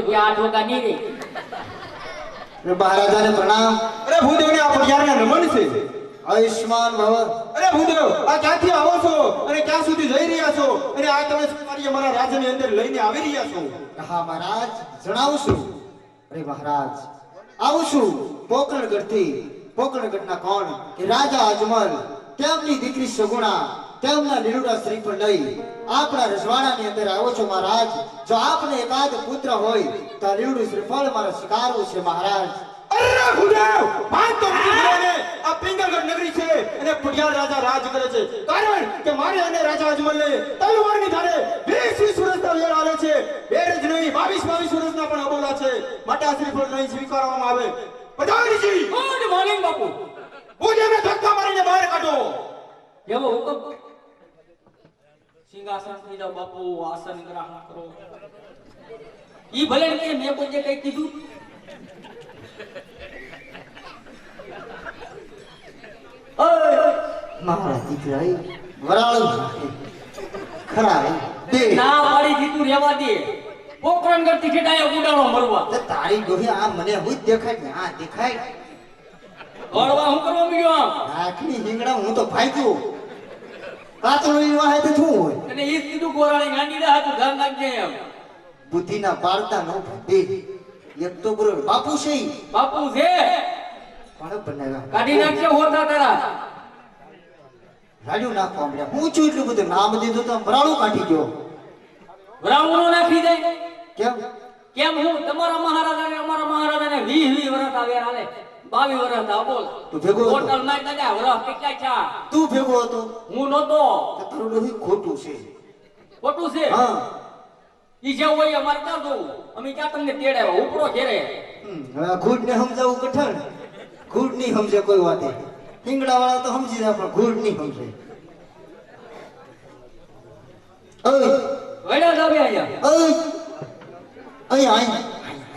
રોજ કે 8 વાગ્યા ની રે મહારાજાને પ્રણામ. અરે ભૂદેવને આ પટિયારના નમન છે. આયુષ્માન ભવ. અરે ભૂદેવ આ ક્યાંથી આવો છો અને ક્યાં સુધી જઈ રહ્યા છો અને આ તમે શું કાર્ય મારા રાજ્યની અંદર લઈને આવી રહ્યા છો? હા મહારાજ, જણાવું છું. અરે મહારાજ, આવું છું પોકરણગઢથી. પોકરણગઢના કોણ કે રાજા અજમલ, તેમની દીકરી સગુણા, તેમના લીલુડા શ્રીફળ લઈ આપણા રજવાડાની અંદર આવ્યો છો મહારાજ. જો આપને એકાદ પુત્ર હોય તો આ લીલુડું શ્રીફળ મારે સ્વીકારવું છે મહારાજ. અરે ભૂદેવ માન તો ભૂદેવને આ પિંગલગઢ નગરી છે અને પટિયાર રાજા રાજ કરે છે. કારણ કે મારે અને રાજા અજમલને તલવારની ધારે 20 વર્ષના વેર આવે છે. વેર જ નહીં 22 વર્ષના પણ અબોલા છે. માટે આ શ્રીફળ નહીં સ્વીકારવામાં આવે. પ્રધાનજી ગુડ મોર્નિંગ બાપુ. ભૂદેવને ધક્કા મારીને બહાર કાઢો. એવો હુકમ. સિંહાસન થઈ જાવ બાપુ, આસન ગ્રહણ કરો. ઈ ભલે ને કે મેં કોઈ જે કઈ કીધું મારા દીકરા વરાળું ખરા દે ના પાડી દીધું રેવા દે. પોકરણગઢ થી ખેડાયો ગુડાણો મરવા. તે તારી ડોહી આ મને હું જ દેખાય ને આ દેખાય ગળવા હું કરવા મળ્યો આમ? આખની હિંગડા હું તો ભાગ્યો કાતરો ઈ વાહે તો શું હોય અને ઈ જ કીધું ગોરાણી ગાંડી દે હાથું ધ્યાન રાખજે એમ. બુદ્ધિના પાડતા નો દે એક તો બરોબર બાપુ છે ઈ. બાપુ છે પણ બનાવ્યા કાઢી નાખશે હોતા તારા. રાડ્યું નાખવા મળ્યા. હું છું એટલું બધું નામ દીધું તો વરાળું કાઢી ગયો. વરામણો નાખી દે. કેમ કેમ હું તમારા મહારાજાને અમારા મહારાજાને 20 વર્ષ આવ્યા હાલે 22 વર્ષ આ બોલ. તું ભેગો હતો? હોટલ માં દાદા વરસ કેટલા થયા? તું ભેગો હતો હું નતો. તો તારું ડોહી ખોટું છે. ખોટું છે? હા ઈ જે હોય અમારે ક્યાં જવું? અમે ક્યાં તમને તેડાવ્યા? ઉપરો ઘેરે. હવે આ ઘૂડ ને સમજાવવું કઠણ. ઘૂડ નહીં સમજે કોઈ વાતે. હિંગડા વાળા તો સમજી જાય પણ ઘૂડ નહીં સમજે. ઓય વડ્યા જ આવ્યા અહીંયા. ઓય અહીંયા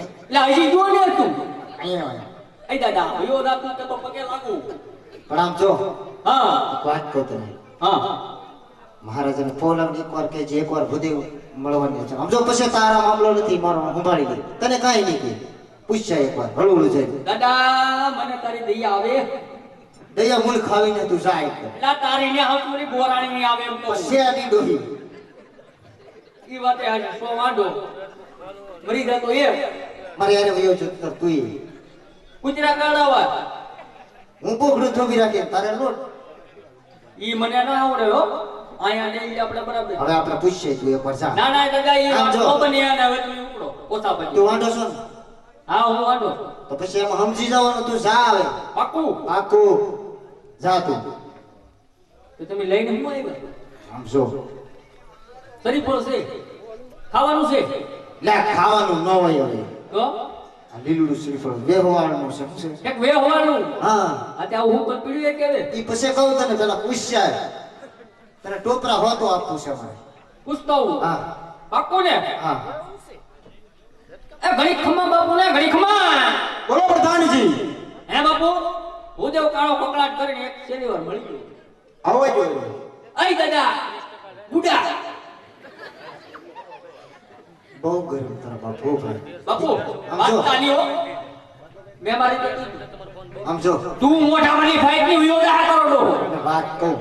એટલે હજી જો ને તું. અહીંયા એ દાદા ભયો દાતું કે તો પગે લાગુ. પણ આમ જો હા વાત કહું તને. હા મહારાજાને ફોલાવને એકવાર કે જે એકવાર ભૂદેવ મળવાની છે. આમ જો પછી તારા મામલો નથી મારો સંભાળી લે. તને કાંઈ નહીં કે પૂછ્યા એકવાર હળવું જાય. દાદા મને તારી દયા આવે. દયા મૂળ ખાવીને તું જાય એટલે તારી ને હાથની ગોરાણી ની આવે એમ તો. શેની ડોહી ઈ વાતે હાજર સો વાંઢો મરી જતો એ મારે યાર વયો જો તું કુતરા કાઢાવા. હું પોખડું થોભી રાખે તારે લોટ. ઈ મને ના આવડે હો. આયા ને ઈ આપણે બરાબર. હવે આપણે પૂછીએ તું એકવાર જા. ના ના દાદા ઈ આમ જો. નો બને અને હવે તમે ઉપડો પોતા પછી. તું વાંઢો છો ને? હા હું વાંઢો. તો પછી એમાં સમજી જવાનું તું જા. આવે પાકું. પાકું જા તું. તો તમે લઈને હું આવ્યા? આમ જો શરીફળ છે ખાવાનું છે લે ખાવાનું ન હોય હવે. તો આ લીલુડું શ્રીફળ વેહવાનું છે શું છે? એક વેહવાનું. હા આ ત્યાં હું પર પીડ્યું કે ઈ પછી કહું તને પેલા પૂછ્યા તને ટોપરા હોતો આપવું છે મારે. પૂછતો હું. હા પાકું ને? હા એ ઘડી ખમા બાપુ ને ઘડી ખમા. બોલો પ્રધાનજી. હે બાપુ હું દેવ કાળો કકડાટ કરીને એક શનિવાર મળી ગયો. આવો જોઈએ. આઈ દાદા બુડા બહુ ગરમ તારા બાપ બહુ ગરમ. બાપુ આમ વાત જો. તાલી હો. મેં મારી તો આમ જો તું મોઢા મારી ફાઈટ ની વિયો દા કરો ડો. તને વાત કહું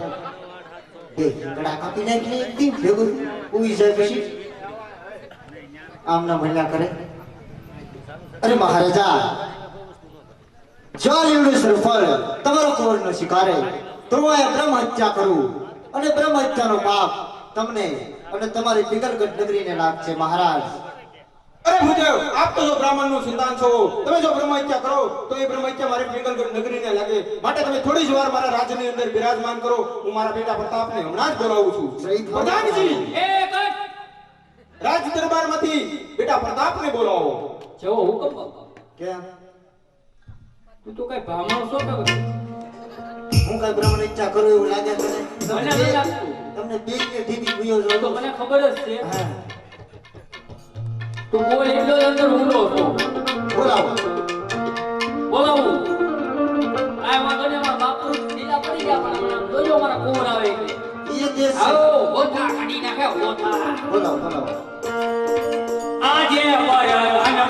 બે ગળા કાપી નાખી એક દી ભેગું ઉઈ જાય પછી આમ ના ભલ્યા કરે. અરે મહારાજા જો લીલુડું શ્રીફળ તમારો કોરનો શિકારે તો હું આ બ્રહ્મ હત્યા કરું અને બ્રહ્મ હત્યાનો પાપ તમને અને તમારી પિંગલગઢ નગરીને લાગશે મહારાજ. અરે ભૂદેવ આપ તો જો બ્રાહ્મણનું સંતાન છો. તમે જો બ્રહ્મહત્યા કરો તો એ બ્રહ્મહત્યા મારી પિંગલગઢ નગરીને લાગે. માટે તમે થોડી જ વાર મારા રાજ્યની અંદર બિરાજમાન કરો. હું મારા બેટા પ્રતાપને હમણાં જ બોલાવું છું. પ્રધાનજી એ કટ રાજ દરબારમાંથી બેટા પ્રતાપને બોલાવો. જેવો હુકમ બાપુ. કેમ તું તો કઈ બ્રાહ્મણ છો કે હું કઈ બ્રહ્મણ ઈચ્છા કરું એવું લાગે તને? મને નથી લાગતું. તમને બે કે ઢીબી ભૂયો જો તો મને ખબર જ છે હા તું બોલ એટલો જ અંદર ઊંડો હતો. બોલાવો. બોલાવું આ વાંધો ને મારા બાપુ ઢીલા પડી ગયા પણ હમણાં જોજો મારા કોર આવે એટલે. એ દેશ છે. આવો ગોથા કાઢી નાખે ગોથા. બોલાવો બોલાવો. આજે વરદાન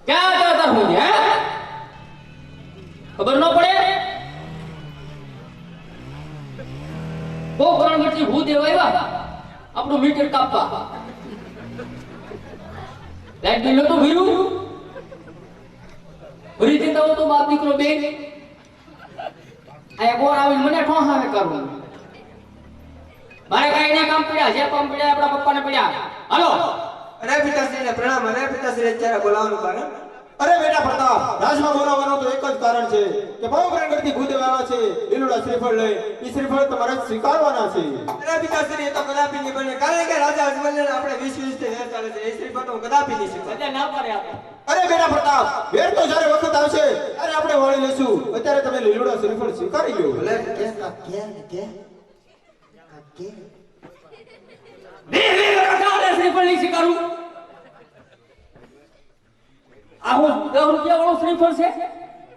ક્યાં હતા તાર હું હે ખબર ન પડે પોકરણ વચ્ચે ભૂદેવ આવ્યા આપણું મીટર કાપવા લાઈટ બિલ તો ભર્યું ભરી દેતા તો બાપ દીકરો બે આ કોણ આવીને મને ઠોહાને કરવું મારે કઈ ના કામ પડ્યા જે કામ પડ્યા આપણા પપ્પાને પડ્યા હાલો અરે પિતાશ્રીને પ્રણામ. અરે પિતાશ્રી અત્યારે બોલાવવાનું કારણ? અરે બેટા પ્રતાપ, રાજમાં બોલાવવાનું તો એક જ કારણ છે કે પવનગઢથી ભૂદેવ આવ્યા છે લીલુડા શ્રીફળ લઈ. ઈ શ્રીફળ તમારે સ્વીકારવાના છે. અરે પિતાશ્રી એ તો કદાપી નહીં બને, કારણ કે રાજા અજમલને આપણે 20 થી વેર ચાલે છે. એ શ્રીફળ તો હું કદાપી નહીં સ્વીકારું. એટલે ના પાડે આપણે અરે બેટા પ્રતાપ, વેર તો જ્યારે વખત આવશે ત્યારે આપણે વાળી લેશું. અત્યારે તમે લીલુડા શ્રીફળ સ્વીકારી લો. ભલે કે બે રાજા શ્રીફળ ની સ્વીકારું આ હું 10 રૂપિયા વાળો શ્રીફળ છે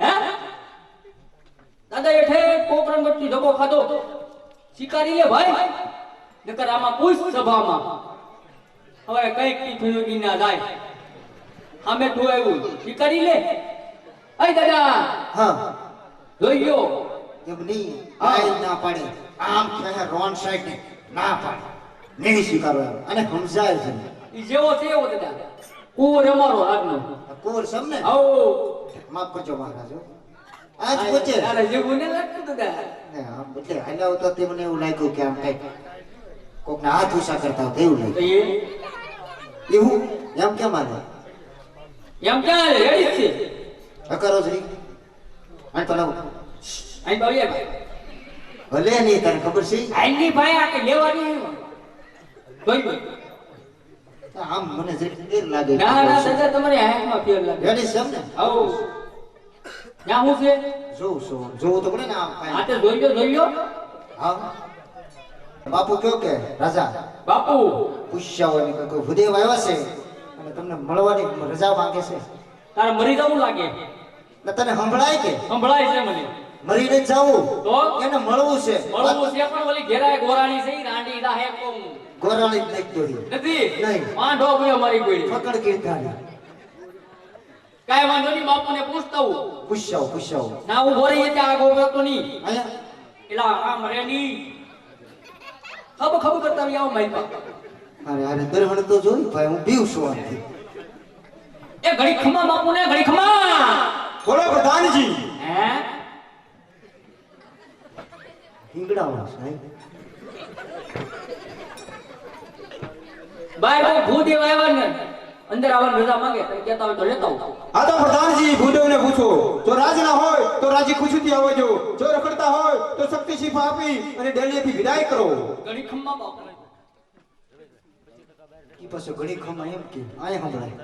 હે દાદા એઠે પોકરણ વચ્ચે ધબો ખાધો સ્વીકારી લે ભાઈ નકર આમાં પૂછ સભામાં હવે કઈક ટીફીનો ના જાય અમે તું આવ્યું સ્વીકારી લે અય દાદા હા જોઈ લો એમ નહીં આય ના પાડે આમ કહે રોન સાઈડ ને ના પાડે નહીં સ્વીકારો એમ. અને સમજાય છે ઈ જેવો છે એવો દાદા કુંવર અમારો આજનો કોર સમને આવો માફ કરજો મહારાજ હો. આજ પૂછે તારે જેવું ને લાગતું દાદા ને આમ એટલે હાલ્યા તો તે મને એવું લાગ્યું કે આમ કઈક કોકના હાથ ઊંચા કરતા હોય એવું તો લાગ્યું. એ એવું એમ કેમ આલે એમ ક્યાં રેડી છે અકરો જરી અને તો લાવ અહીં તો એ ભાઈ ભલે નહીં તને ખબર છે આઈની ભાઈ આ કે લેવાની જોઈ જોઈ આમ મને જરી દેર લાગે ના ના દાદા તમારી આંખમાં ફેર લાગે રેડી છે ને આવો ત્યાં હું છે જોવું તો પડે ને આમ આ કાંઈ. તે જોઈ લો હા બાપુ કયો કે રાજા બાપુ પૂછ્યા હોય ને કે કોઈ ભૂદેવ આવ્યા છે અને તમને મળવાની રજા માંગે છે તારે મરી જવું લાગે ને તને સંભળાય કે સંભળાય છે મને મરીને જ જાવું તો એને મળવું છે મળવું છે પણ ઓલી ઘેરાય ગોરાણી છે ઈ રાંડી રાહે કોમ ગોરાણી જ નહીં દોરી નથી નહીં. વાંઢો ગયો મારી કોઈ પકડ કીર્તાની કાઈ વાંધો નહીં બાપુને પૂછતા હું પૂછ્યા ના હું ગોરી ત્યાં આગો ગયો તો નહીં અહીંયા એલા આમ રેડી ખબર કરતા આવી આવો મારી પાસે અરે દરહણ તો જોઈ ભાઈ હું બીવ છું આનથી. એ ઘડી ખમા બાપુને ઘડી ખમા બોલો પ્રધાનજી. હે હિંગડાવાળા સાહેબ બાય બહુ ભૂદેવ આવ્યા ને અંદર આવવાની રજા માંગે તમે કહેતા હોય તો લેતા આવો આ તો પ્રધાનજી ભૂદેવને પૂછો. જો રાજના હોય તો રાજી ખુશીથી આવજો, જો રખડતા હોય તો શક્તિ શિફા આપી અને ડેલીથી વિદાય કરો. ઘડી ખમા બાપુ ઈ પાછો ઘડી ખમા એમ કે આયા સંભળાય.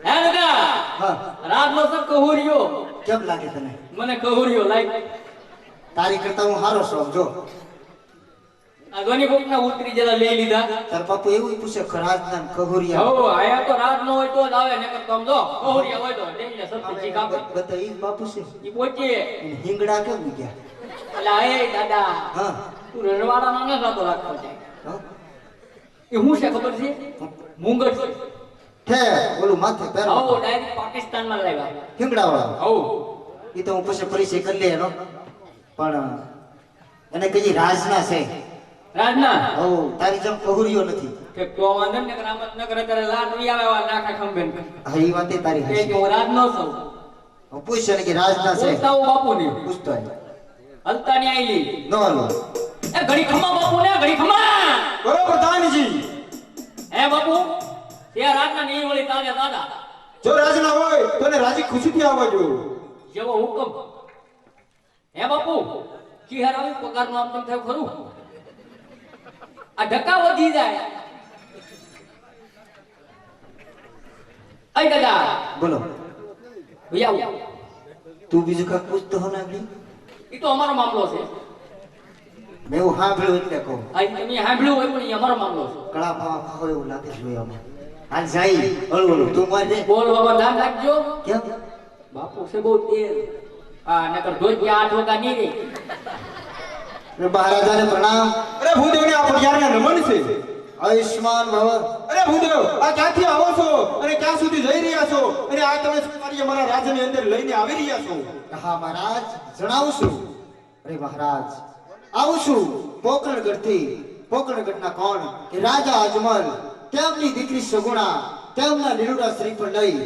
હે દાદા હા રાતનો સબ કહુરિયો કેમ લાગે તને મને કહુરિયો લાઈક તારી કરતા હું હારો છું આમ જો. આ ધોની કોકના ઉતરી જરા લઈ લીધા તાર બાપુ એવું પૂછે ખરાજના ને કહોરિયા હો આયા તો રાત નો હોય તો જ આવે નકર તો આમ જો કહુરિયા હોય તો ડેલીને સત્ય ચીક આપે બધા ઈ જ બાપુ છે ઈ પહોંચે એને હિંગડા કેમ ગયા એટલે આય દાદા હા તું રણવાડાનો ન થતો રાખતો છે હા? એ હું છે ખબર છે મુંગર છે છે ઓલું માથે પહેરો આવો ડાયરેક્ટ પાકિસ્તાનમાં લાવ્યા હિંગડાવાળા આવો ઈ તો હું પછી પરિચય કરી લે એનો પણ એને કઈ રાજના છે રાજના હો તારી જેમ કહોરિયો નથી કે તો વાંધો ને કરામત ન કરે ત્યારે લાટ વી આવે વા નાખા ખંભેન હા ઈ વાતે તારી એ હશે કે હું રાજ નો છું હું પૂછે ને કે રાજના છે પૂછતા હું બાપુ ને પૂછતો હોય હલતા ની આઈલી નો હાલો એ ઘડી ખમા બાપુ ને ઘડી ખમા બોલો પ્રધાનજી. હે બાપુ તે રાતના ની વળી તાજા દાદા જો રાજના હોય તો એને રાજી ખુશીથી આવજો. જેવો હુકમ હે બાપુ ચિહર આવી પગાર નું આમ તેમ થયું ખરું આ ધક્કા વધી જાય અય દાદા બોલો ભૈયા તું બીજું કાંઈ પૂછતો હો ને આગળ ઈ તો અમારો મામલો છે મેં એવું સાંભળ્યું એટલે કહું આ તમે સાંભળ્યું હોય પણ ઈ અમારો મામલો છે કળા પાવા ખાવ એવું લાગે છે આમાં હાલ જાય હળવું તું માર દે બોલવામાં ધ્યાન રાખજો કેમ બાપુ છે બહુ તેજ આ નકર ધોઈ ગયા 8 વાગ્યા નહીં રે મહારાજાને પ્રણામ અરે ભૂદેવને આ પટિયારના નમન છે. આયુષ્માન ભવ. અરે ભૂદેવ આ ક્યાંથી આવો છો અને ક્યાં સુધી જઈ રહ્યા છો અને આ તમે શું કાર્ય મારા રાજની અંદર લઈને આવી રહ્યા છો? હા મહારાજ, જણાવું છું. અરે મહારાજ, આવું છું પોકરણગઢથી. પોકરણગઢના કોણ કે રાજા અજમલ, તેમની દીકરી સગુણા, તેમના લીલુડા શ્રીફળ લઈ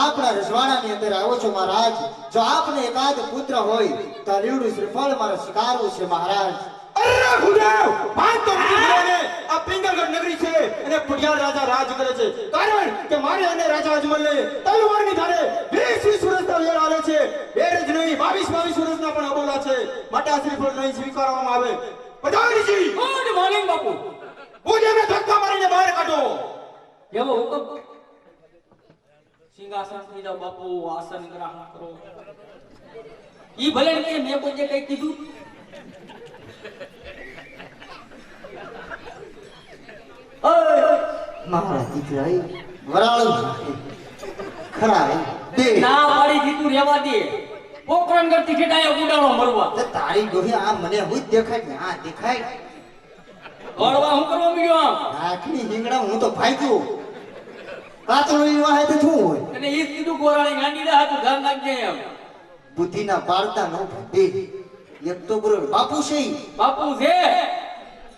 આપણા રજવાડાની અંદર આવ્યો છો મહારાજ. જો આપને એકાદ પુત્ર હોય તો આ લીલુડું શ્રીફળ મારે સ્વીકારવું છે મહારાજ. અરે ભૂદેવ પાંચ તો મને આ પિંગલગઢ નગરી છે અને પુડિયાર રાજા રાજ કરે છે. કારણ કે મારે અને રાજા અજમલને તલવારની ધારે 20 વર્ષના વેર આલે છે. વેર જ નહીં 22 વર્ષના પણ અબોલા છે. માટે આ શ્રીફળ નહીં સ્વીકારવામાં આવે. પ્રધાનજી ગુડ મોર્નિંગ બાપુ. ભૂદેવને ધક્કા મારીને બહાર કાઢો. જેવો હુકમ. સિંહાસન થઈ જાઓ બાપુ, આસન ગ્રહણ કરો. ઈ ભલે ને કે મેં કોઈ જે કઈ કીધું. મારા દીકરા વરાળું ખરા દે ના પાડી દીધું રેવા દે. પોકરણગઢ થી ખેડાયો ગુડાણો મરવા. તે તારી ડોહી આ મને હું જ દેખાય ને આ દેખાય ગળવા હું કરવા મળ્યો આમ? આખરી હિંગડા હું તો ભાગ્યો કાતરો ઈ વાહે તો શું હોય અને ઈ જ કીધું ગોરાણી ગાંડી દે હાથું ધ્યાન રાખજે એમ. બુદ્ધિના પાડતા નો દે એક તો બરોબર બાપુ છે ઈ. બાપુ છે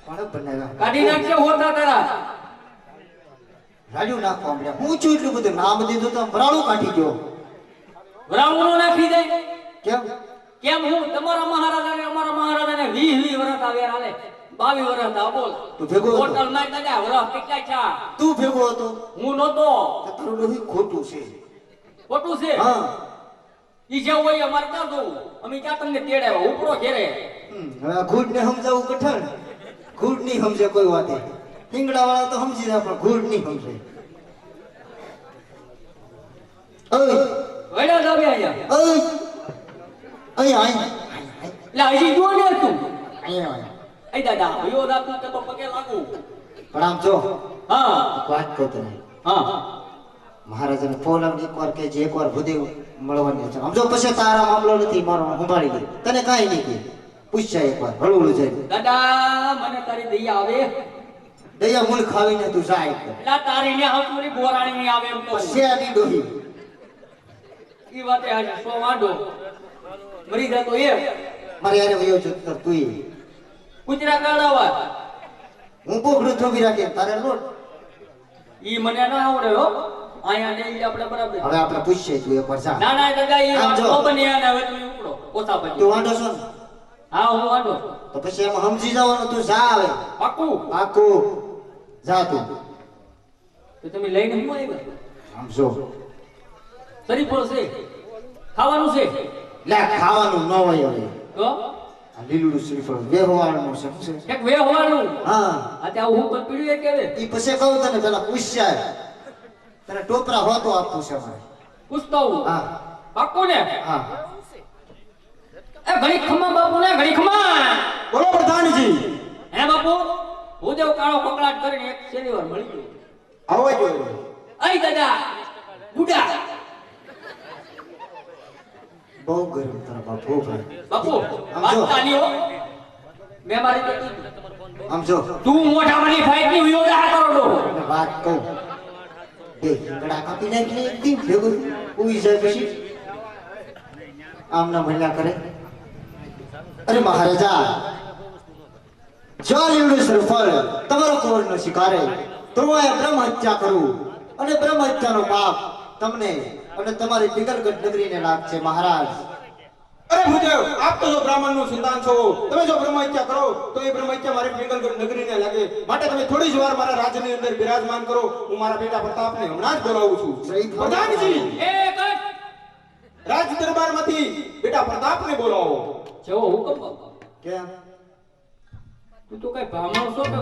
પણ બનાવ્યા કાઢી નાખશે હોતા તારા. રાડ્યું નાખવા મળ્યા. હું છું એટલું બધું નામ દીધું તો વરાળું કાઢી ગયો. વરામણું નાખી દે. કેમ કેમ હું તમારા મહારાજાને અમારા મહારાજાને 20 વર્ષ આવ્યા હાલે 22 વર્ષ આ બોલ. તું ભેગો હતો? હોટલ માં દાદા વરસ કેટલા છે? તું ભેગો હતો હું નતો. તો તારું ડોહી ખોટું છે. ખોટું છે. હા ઈ જે હોય અમારે ક્યાં જવું? અમે ક્યાં તમને તેડાવ્યા? ઉપડો ઘેરે. હવે આ ઘૂડ ને સમજાવવું કઠણ. ઘૂડ નહીં સમજે કોઈ વાતે. હિંગડા વાળા તો સમજી જાય પણ ઘૂડ નહીં સમજે. ઓય વડ્યા જ આવ્યા અહીંયા. ઓય અહીંયા એટલે હજી જો ને તું. અહીંયા એ દાદા ભયો દાતું કે તો પગે લાગુ. પણ આમ જો હા વાત કહું તને. હા મહારાજાને ફોલાવને એકવાર કે જે એકવાર ભૂદેવ મળવાની છે. આમ જો પછી તારા મામલો નથી મારો સંભાળી લે. તને કાંઈ નહીં કે પૂછ્યા એકવાર હળવું જાય. દાદા મને તારી દયા આવે. દયા મૂળ ખાવીને તું જાય. એટલે તારી ને હસુરી ગોરાણી ની આવે એમ તો. શેની ડોહી ઈ વાતે હાજર સો વાંઢો મરી જતો એ મારે યાર વયો જો તું કુતરા કાઢાવા. હું પોખડું થોભી રાખે તારે લોટ. ઈ મને ના આવડે હો. આયા ને ઈ આપણે બરાબર. હવે આપણે પૂછીએ તું એકવાર જા. ના ના દાદા ઈ આમ જો. વાત બને અને હવે તમે ઉપડો ઓછા તું પછી. વાંઢો છો ને? હા હું વાંઢો. તો પછી એમાં સમજી જવાનું તું જા. આવે પાકું. આખું જા તું. તો તમે લઈને હું આવ્યા? આમ જો શરીફળ છે ખાવાનું છે લે ખાવાનું ન હોય હવે. તો આ લીલુડું શ્રીફળ વેહવાનું છે શું છે? એક વેહવાનું. હા આ ત્યાં હું પર પીડ્યું કે ઈ પછી કહું તને પેલા પૂછ્યા તને ટોપરા હોતો આપતું છે મારે. પૂછતો હું. હા પાકું ને? હા એ ઘડી ખમા બાપુ ને ઘડી ખમા. બોલો પ્રધાનજી. હે બાપુ હું દેવ કાળો કકડાટ કરીને એક શનિવાર મળી ગયો. આવો જો. આઈ દાદા બુડા બહુ ગરમ તારા બાપ બહુ ગરમ. બાપુ આમ વાત જો. ચાલી હો. મેં મારી તો આમ જો તું મોઢા વાળી ફાઈટ ની વિયો દા કરો ડો. તને વાત કહું બે ગળા કાપી નાખીને એકદમ ભેગું ઉઈ જાય પછી આમ ના ભલ્યા કરે. અરે મહારાજા જો લીલુડું શ્રીફળ તમારો કોરનો શિકારે તો હું આ બ્રહ્મ હત્યા કરું અને બ્રહ્મ હત્યાનો પાપ તમને અને તમારી પિંગલગઢ નગરીને લાગશે મહારાજ. અરે ભૂદેવ આપ તો જો બ્રાહ્મણનું સંતાન છો. તમે જો બ્રહ્મહત્યા કરો તો એ બ્રહ્મહત્યા મારી પિંગલગઢ નગરીને લાગે. માટે તમે થોડી જ વાર મારા રાજ્યની અંદર બિરાજમાન કરો. હું મારા બેટા પ્રતાપને હમણાં જ બોલાવું છું. પ્રધાનજી એ કટ રાજ દરબારમાંથી બેટા પ્રતાપને બોલાવો. જેવો હુકમ બાપુ. કેમ તું તો કઈ બ્રાહ્મણ છો કે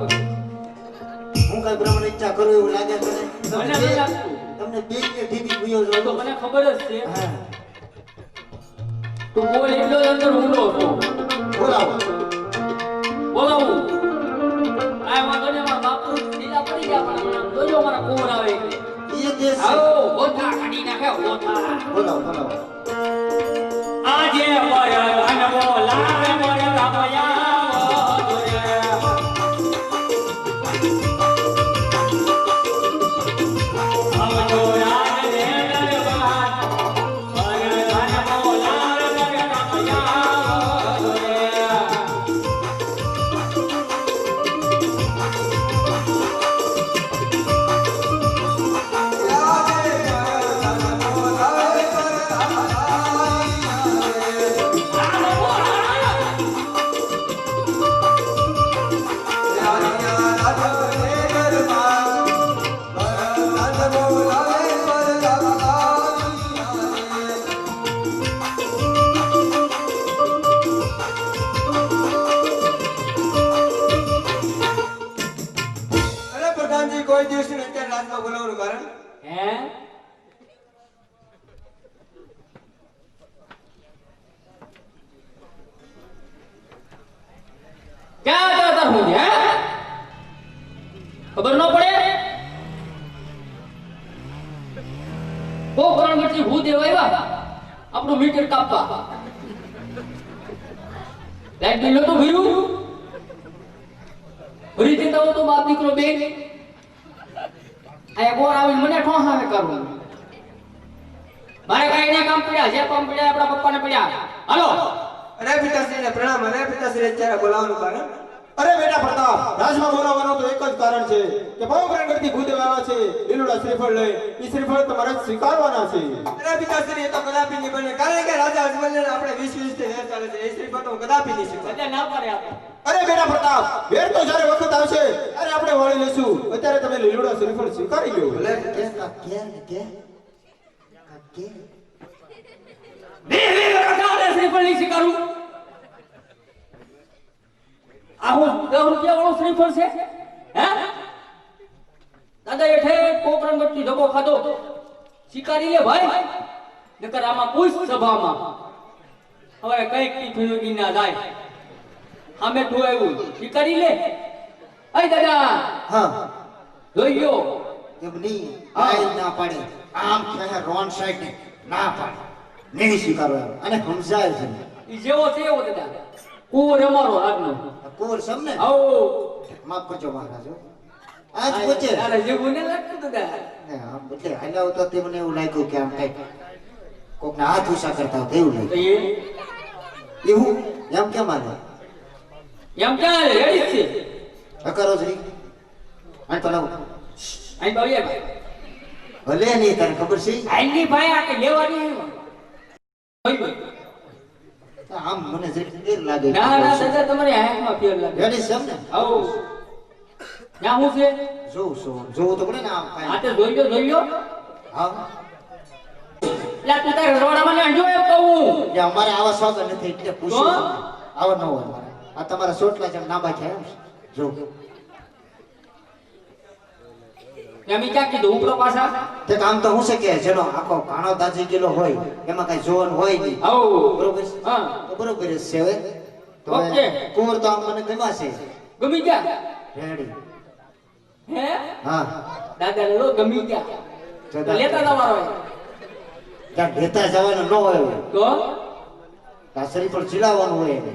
હું કઈ બ્રહ્મણ ઈચ્છા કરું એવું લાગે તને? મને નથી લાગતું. તમને બે કે ઢીબી ભૂયો તો જો. મને ખબર જ છે હા તું બોલ એટલો જ અંદર ઊંડો હતો. બોલાવો. બોલાવું આ વાંધો ને મારા બાપુ ઢીલા પડી ગયા પણ હમણાં જોજો મારા કોર આવે એટલે. એ દેશ છે. આવો ગોથા કાઢી નાખે ગોથા. બોલાવો બોલાવો. આજે વરદાન બોલાવે મોર રામયા દેવસિંહ અત્યારે રાજમાં બોલાવવાનું કારણ હે ક્યાં હતા તાર હું હે ખબર ન પડે પોકરણ વચ્ચે ભૂત આવ્યા આપણું મીટર કાપવા લાઈટ બિલ તો ભર્યું ભરી દેતા હો તો બાપ દીકરો બે આ બોર આવીને મને ઠોહામે કરવું મારે કઈ ના કામ પડ્યા જે કામ પડ્યા આપણા પપ્પાને પડ્યા હાલો અરે પિતાશ્રીને પ્રણામ અરે પિતાશ્રી અત્યારે બોલાવવાનું કારણ અરે બેટા પ્રતાપ રાજમાં બોલાવવાનું તો એક જ કારણ છે કે પવન કરતી ભૂદેવ આવ્યા છે લીલુડા શ્રીફળ લઈ એ શ્રીફળ તમારે સ્વીકારવાના છે અરે પિતાશ્રી એ તો કદાપી નહીં બને કારણ કે રાજા અજમલને આપણે 20 થી વેર ચાલે છે એ શ્રીફળ તો કદાપી નહીં સ્વીકાર એટલે ના પાડે આપણે અરે બેટા પ્રતાપ વેર તો જ્યારે વખત આવશે ત્યારે આપણે વાળી લેશું અત્યારે તમે લીલુડા શ્રીફળ સ્વીકારી લો ભલે કે બે રાજા શ્રીફળ નહીં સ્વીકારું આ હું 10 રૂપિયા વાળો શ્રીફળ છે હે દાદા એઠે કોકરણ વચ્ચે ડબ્બો ખાધો સ્વીકારી લે ભાઈ નકર આમાં કોઈ સભામાં હવે કઈક ટિફિન ના જાય અમે તો આવ્યું સ્વીકારી લે અય દાદા હા જોઈ લો એમની આઈ ના પાડે આમ કહે રોન સાઈડ ને ના પાડે નહીં સ્વીકારો એમ. અને સમજાય છે ઈ જેવો છે એવો દાદા કુંવર અમારો આજનો કોર સમને આવો માફ કરજો મહારાજ હો. આજ પૂછે તારે જેવું ને લાગતું દાદા ને આમ એટલે હાલ્યા તો તે મને એવું લાગ્યું કે આમ કઈક કોકના હાથ ઊંચા કરતા હોય એવું તો લાગ્યું એ એવું એમ કેમ માને એમ ક્યાં રેડી છે અકરો જરી અને તો લાવ અહીં તો એ ભાઈ ભલે નહીં તને ખબર છે આઈની ભાઈ આ કે લેવાની હે ભાઈ ભાઈ આમ મને જરી દેર લાગે ના ના દાદા તમારી આંખમાં ફેર લાગે રેડી છે એમને આવો ના હું છે જોવું તો પડે ને આમ આ કાંઈ. તે જોઈયો હા લા તું તારે રોડામાં ને જો એમ કહું કે અમારે આવા સ્વાગત નથી એટલે પૂછ્યું તો? તમને. આવા ન હોય મારે આ તમારા સોટલા જેમ ના બાખ્યા એમ જો એમ ક્યાં કીધું ઉપરો પાછા તે કામ તો હું છે કે જેનો આખો ઘાણો દાજી ગયેલો હોય એમાં કઈ જોવાનું હોય નહીં આવો બરોબર છે? હા તો બરોબર જ છે હવે તો હવે ઓકે. કુંવર તો આમ મને ગમ્યા છે ગમી ગયા રેડી હે હા દાદા લો ગમી ગયા તો તો લેતા જવાનો ત્યાં ભેતા જવાનું ન હોય હવે. તો કાસરી પર ચીલાવવાનું હોય એને.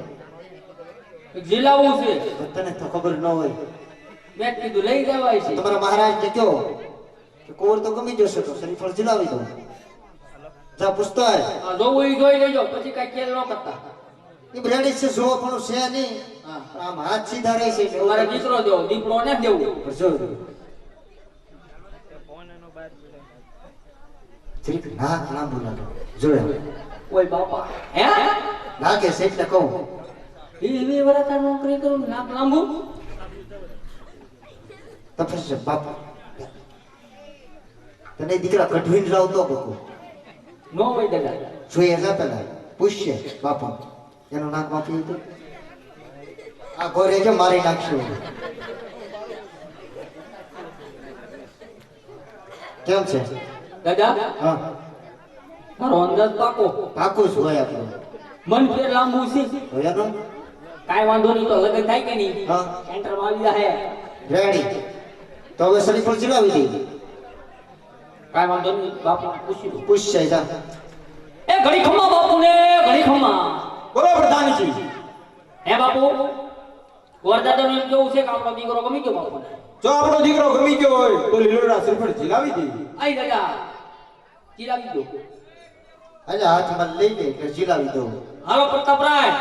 જીલાવું છે તો તને તો ખબર ન હોય મેં કીધું લઈ જવાય છે તમારા મહારાજ ને કહો કે કુંવર તો ગમી જશે તો શ્રીફળ ચીલાવી દો જા પૂછતો હોય હા, જોવું ઈ જોઈ લેજો પછી કઈ ખેલ ન કરતા એ બ્રેડી છે જોવો પણ છે નહીં હા. પણ આમ હાથ સીધા રહે છે એટલે મારે દીકરો દેવો દીકરો ને દેવું પણ જો જરીક નાક લાંબુ લાગે જોડે ઓય બાપા હે લાગે છે એટલે કહું એવી વરતા નોકરી કરું નાક લાંબુ તો પછી બાપ તને દીકરા કઢવીને લાવતો બકો નો હોય દાદા જોઈએ ના પેલા પૂછશે બાપા એનું નાક માપી હતું આ ગોરે કે મારી નાખશું કેમ છે દાદા હા મારો અંદાજ પાકો પાકું જ હોય આપણું મન ફેર લાંબુ છે તો એનું કાઈ વાંધો નહીં તો લગન થાય કે નહીં હા સેન્ટર માં આવી જાય રેડી તો હવે શ્રીફળ ચીલાવી દઈ કાઈ વાંધો નહીં બાપુ પૂછી લો પૂછશે જા એ ઘડી ખમા બાપુ ને ઘડી ખમા બોલો પ્રધાનજી હે બાપુ ગોરદાદા નું એમ કેવું છે કે આપણો દીકરો ગમી ગયો બાપુ જો આપણો દીકરો ગમી ગયો હોય તો લીલોડા શ્રીફળ ઝીલાવી દે આઈ દાદા ચીરાવી દો અરે હાથમાં લઈ લે કે ચીલાવી દઉં હાલો પ્રતાપરાય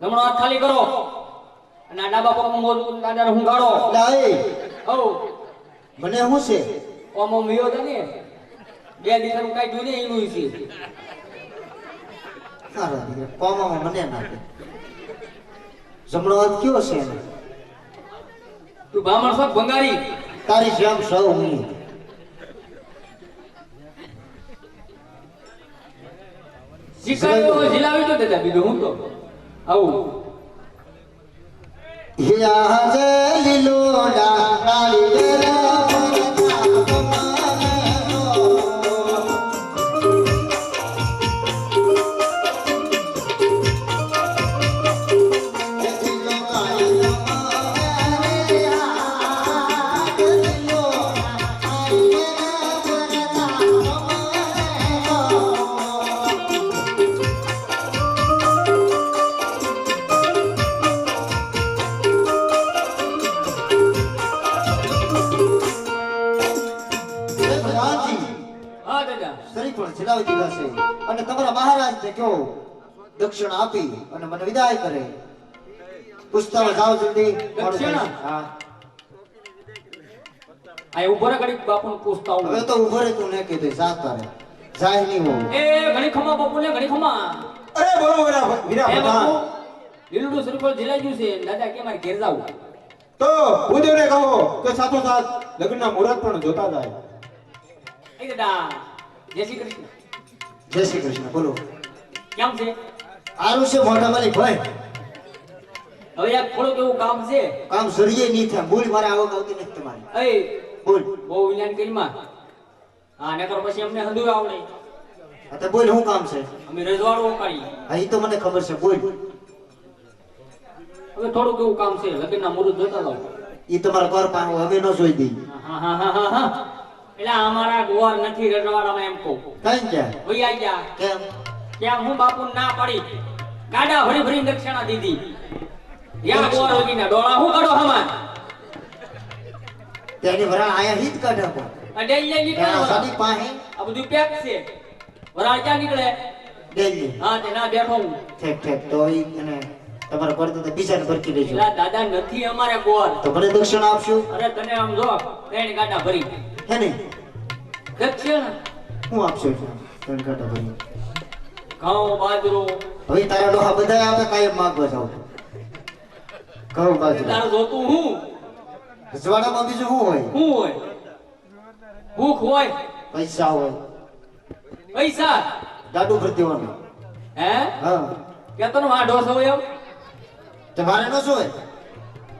જમણો હાથ ખાલી કરો અને આ ડાબા પગ મોજ દાદા હું ગાળો લાય ઓ મને શું છે ઓમો મિયો છે ને બે દીકરું કાઈ જોઈને એનું છે સારા દીકરા કોમામાં મને નાખે જમણો હાથ કયો છે એને? તું બ્રાહ્મણ છો ભંગારી તારી જેમ સૌ હું શિકારીઓ ઝીલાવી દો દાદા બીજું હું તો આવું હે આજે લીલોડા નાળિયેર હા દાદા શ્રીફળ ચડાવી દીધા છે અને તમારા મહારાજને કહો દક્ષિણ આપી અને મને વિદાય કરે. પૂછતા જાઓ જલ્દી. દક્ષિણા? હા આ ઉભો રે ઘડીક બાપુને પૂછતા આવું. હવે તો ઉભો રે તું ને કીધું જાતા રે જાય નહીં હોવું. એ ઘણી ખમા બાપુને ઘણી ખમા. અરે બોલો વીરા વીરા એ પ્રધાન. બાપુ લીલુડું શ્રીફળ જલાઈ ગયું છે દાદા કે મારે ઘેર જાવું. તો ભૂદેવને કહો કે સાથોસાથ લગ્નના મુહૂર્ત પણ જોતા જાય. એ દાદા જય શ્રી કૃષ્ણ. જય શ્રી કૃષ્ણ. બોલો. કેમ છે? આરું છે મોટા માલિક ભાઈ. હવે એક થોડુંક એવું કામ છે. કામ સરીએ નહીં થાય. ભૂલ મારે આવક આવતી નથી તમારી. એ બોલ. બહુ વિજ્ઞાન કરીમાં હા નકર પછી અમને હંધુ આવડે. હા તો બોલ શું કામ છે? અમે રજવાડું કરી. હા ઈ તો મને ખબર છે. બોલ. હવે થોડુંક એવું કામ છે લગ્નના મુહૂર્ત જોતા જાવ. ઈ તમારા ઘર પાસે હવે ન જોઈ દઈ. હા હા હા હા હા એટલે અમારા ગોર નથી રજવાડામાં એમ કહું. કઈ ગયા? ભાઈ આઈ ગયા કેમ? ત્યાં હું બાપુ ના પડી ગાડા ભરી ભરી દક્ષિણા દીધી. યા ગોર હોગીના ડોળા હું કાઢો હમાન તેની વરાળ આયા હિત કાઢે પણ. ડેલી નીકળે ત્યાં વરાળ. સાડી પાસે આ બધું પેક છે વરાળ ક્યાં નીકળે? ડેલી. હા તે ના બેઠો હું. ઠેક ઠેક તો ઈ અને તમારે પડતું તો બીજાને ભરકી દેજો. એલા દાદા નથી અમારે ગોર. તો મને દક્ષિણ આપશું અરે તને આમ જો ત્રણ ગાડા ભરી હે ને? દક્ષિણ હું આપશો ત્રણ કાંટા ભરી. ઘઉં બાજરો હવે તારા ડોહા બધા આપે કાયમ માંગવા જાવ. ઘઉં બાજરા તારું જોતું હું રજવાડામાં બીજું શું હોય? હું હોય ભૂખ હોય પૈસા હોય. પૈસા ગાડું ભરી દેવાનું. હે હા કે તને વાંઢો છો એમ તો મારે ન જોવે.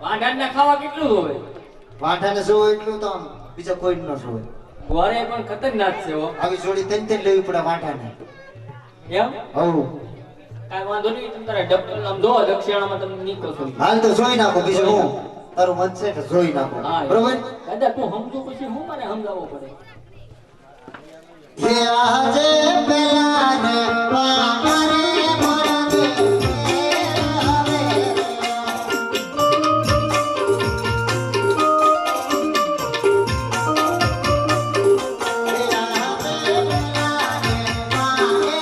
વાંઢાને ખાવા કેટલું હોય વાંઢાને જોવે એટલું તો આમ બીજા કોઈ ન જોવે. ઘરે પણ ખતરનાક છે હો આવી જોડી ત્રણ લેવી પડે વાંઢાને. એમ હવ કાંઈ વાંધો નહીં તમે તારા ડબલ આમ જો દક્ષિણામાં તમે નીકળો છો હાલ તો જોઈ નાખો બીજું હું. તારું મન છે કે જોઈ નાખો. હા બરોબર. દાદા તું સમજો પછી હું મારે સમજાવવો પડે હે આજે પેલાને પામરે મોરને આવે. હે આજે પેલાને પામરે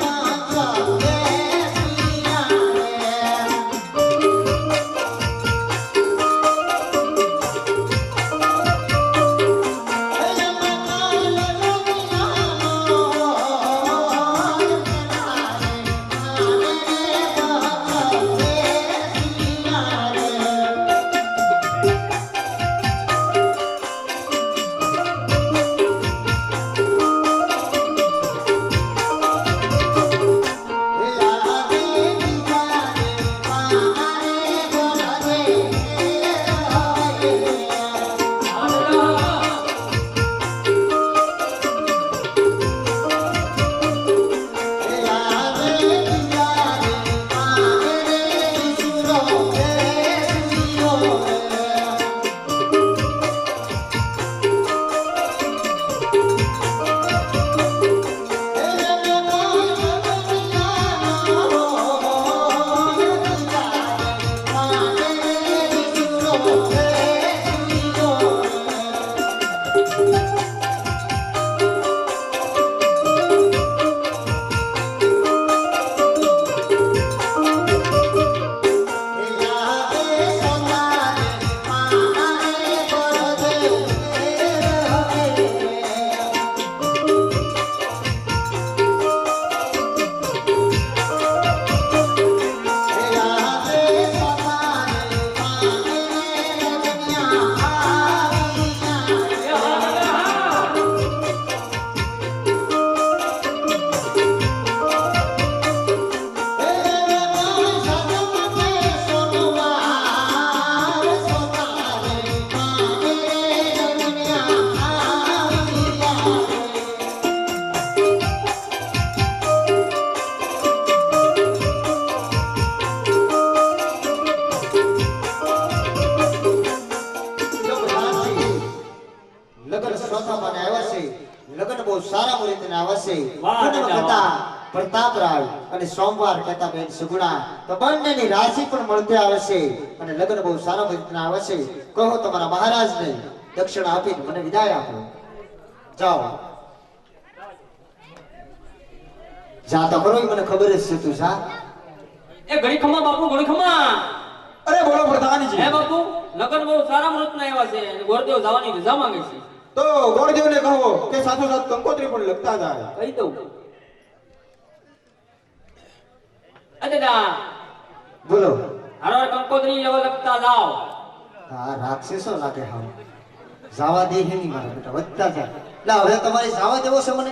પાંચો બેસીના રે. લગ્ન સ્વતઃ મને આવ્યા છે. લગ્ન બહુ સારા મુહૂર્તને આવ્યા છે. વાહ, પૂનમ દાદા, કહેતા પ્રતાપરાય અને સોમવાર કહેતા બેન સુગુણા. તો બંનેની રાશિ પણ મળતી આવે છે અને લગ્ન બહુ સારા મુહૂર્તને આવે છે. કહો તમારા મહારાજને દક્ષિણ આપીને મને વિદાય આપો. જાઓ. જા તો ખરો, મને ખબર જ છે. તું જા. એ ઘડી ખમા બાપુ, ઘડી ખમા. અરે બોલો પ્રધાનજી. હે બાપુ, લગન બહુ સારા મુહૂર્તના આવ્યા છે અને ગોરદેવ જવાની રજા માંગે છે. તો ગોરદેવને કહો કે સાથોસાથ કંકોત્રી પણ લખતા જાય. કહી દઉં. દાદા, બોલો. હારો કંકોત્રી એવા લખતા જાઓ. હા, રાક્ષસો લાગે. હા, જાવા દે હે નહીં મારા બેટા, વધતા જાય. લા, હવે તમારી જાવા દેવો છે મને?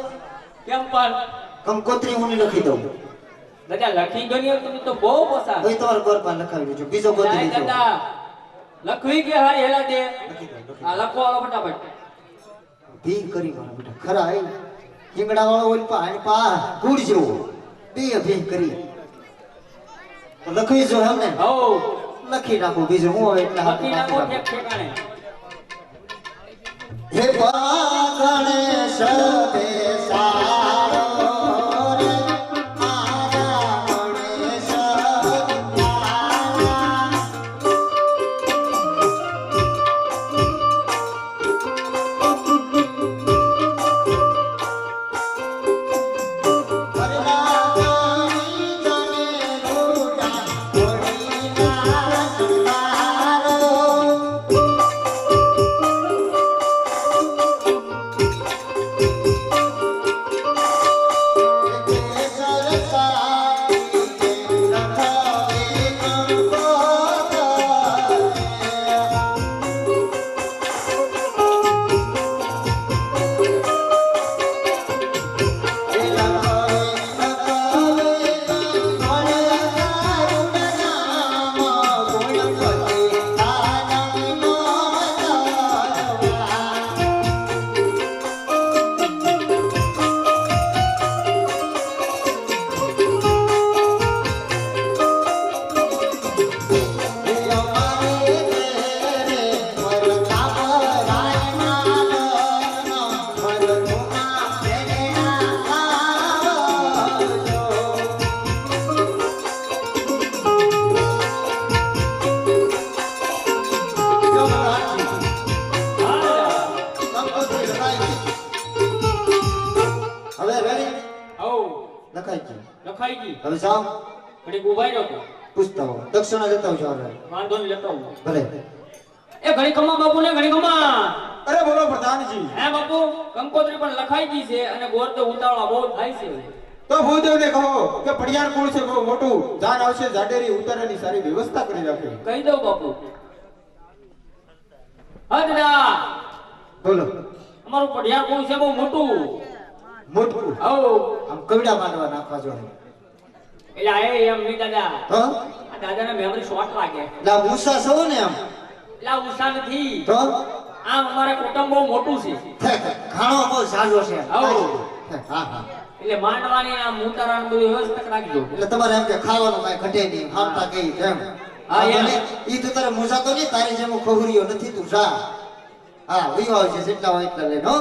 કેમ પણ કંકોત્રી હું નહીં લખી દઉં. દાદા લખી ગણી હોય તમે તો બહુ પસાર. ભાઈ તમારા ઘર પર લખાવી દેજો. બીજો ગોતી જાય દેજો. દાદા, લખવી કે હારી હેલા દે. લખી દો, લખી આ લખો આલો ફટાફટ. દો. ભી કરી મારા બેટા. ખરા એ હિંગડા વાળો ઓલ પા આની પા ગુડ જેવો બે ભી કરી. તો લખી જો એમને. હો, લખી નાખો. બીજું હું હવે એટલા હાથ લખી નાખો ઠેક ઠેકાણે. હે ગણેશ બે સારો રે આરા ગણેશ લખાઈ ગયું. લખાઈ ગઈ. હવે જાઓ. ઘડીક ઉભાઈ રહો તો. પૂછતા હો. દક્ષિણા લેતા આવજો હવે. વાંધો નહીં, લેતો આવું. ભલે. એ ઘડી ખમા બાપુ ને ઘડી ખમા. અરે બોલો પ્રધાનજી. હે બાપુ, કંકોત્રી પણ લખાઈ ગઈ છે અને ગોરદેવ ઉતાવળા બહુ થાય છે. તો ભૂદેવને કહો કે પડિયાર કુળ છે બહુ મોટું, જાન આવશે જાડેરી ઉતારવાની સારી વ્યવસ્થા કરી રાખે. કહી દઉં બાપુ. હા દાદા, બોલો. અમારું પઢિયાર કોણ છે બહુ મોટું. મોટું હઉ. આમ કવડા માંડવા નાખવા જો. એટલે આ એમ નહીં દાદા, તો આ દાદાને મેમરી શોર્ટ લાગે. લા મૂસા છો ને આમ. એટલે આ ઉષા નથી. તો આમ અમારે કુટુંબ બહુ મોટું છે. ખાણો બહુ સાજો છે. હઉ. હા હા. એટલે માંડવાની આમ ઉતારવાની બધી વ્યવસ્થા રાખજો. એટલે તમારે એમ કે ખાવાનું કાંઈ ઘટે નહીં, હામતા કઈ એમ. હા, એમ. ઈ તો તારે મૂસા તો નહીં, તારી જેમ ખોહરીઓ નથી તું જા. હા, વિયો આવશે જેટલા હોય એટલા લઈને હો.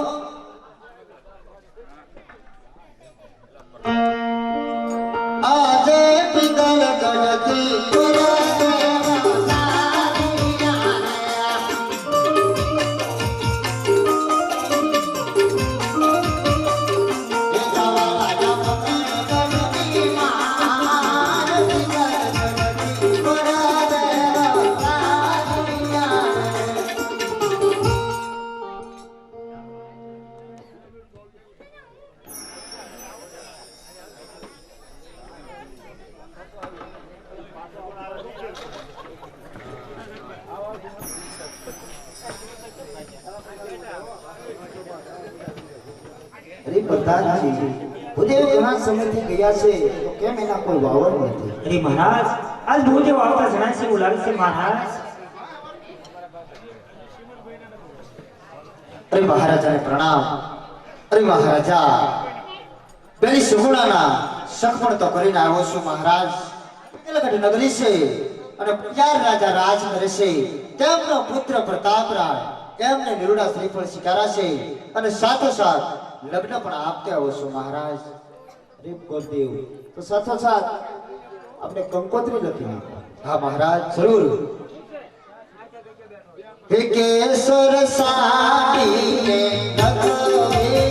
આજે પિંગલ ગણતી અરે પ્રધાનજી, ભૂદેવ ઘણા સમયથી ગયા છે તો કેમ એના કોઈ વાવર નથી? અરે મહારાજ, આજ ભૂદેવ આવતા જણાય છે એવું લાગે છે મહારાજ. અરે મહારાજાને પ્રણામ. અરે મહારાજા, પેલી સુગુણાના સખપણ તો કરીને આવ્યો છું મહારાજ. પેલગઢ નગરી છે અને પ્યાર રાજા રાજ કરે છે. તેમનો પુત્ર પ્રતાપરાય એમને નિરુડા શ્રીફળ સ્વીકારાશે અને સાથોસાથ લગ્ન પણ આપતે આવો છો મહારાજ. અરે ગુરુદેવ, તો સાથોસાથ આપણે કંકોત્રી લખી નાખો. હા મહારાજ જરૂર. હે કેસર સાડીને નગરે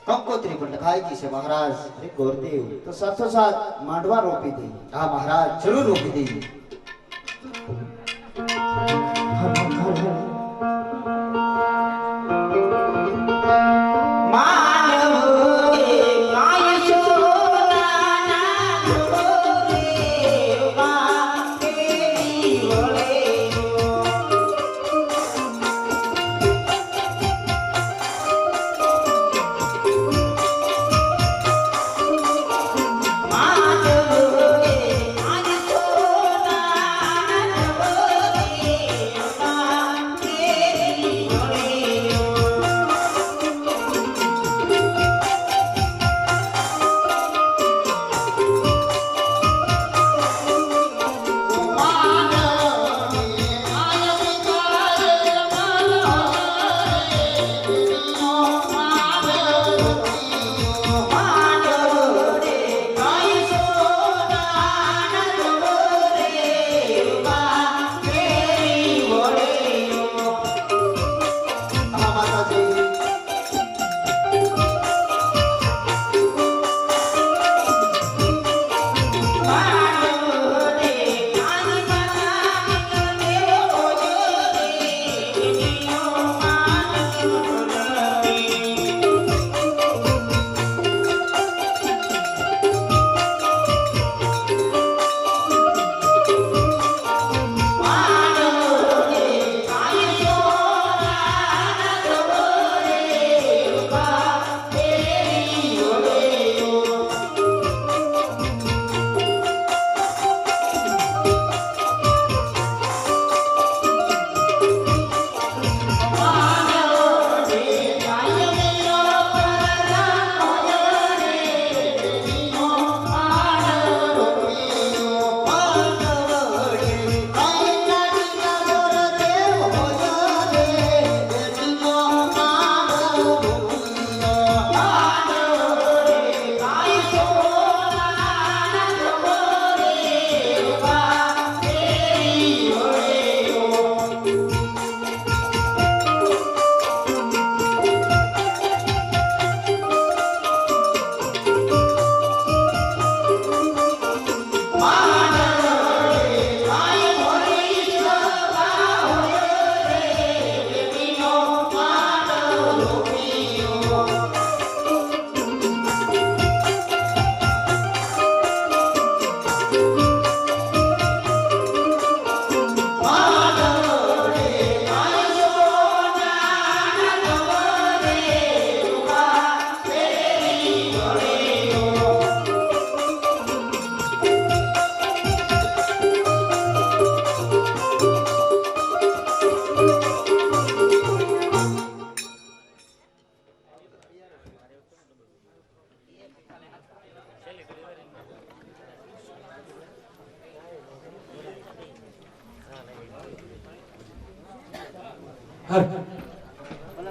કંકોત્રી પણ લખાઈ ગઈ છે મહારાજ. અરે ગુરુદેવ, તો સાથોસાથ માંડવા રોપી દઈએ. હા મહારાજ જરૂર રોકી દઈએ. Thank you.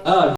હા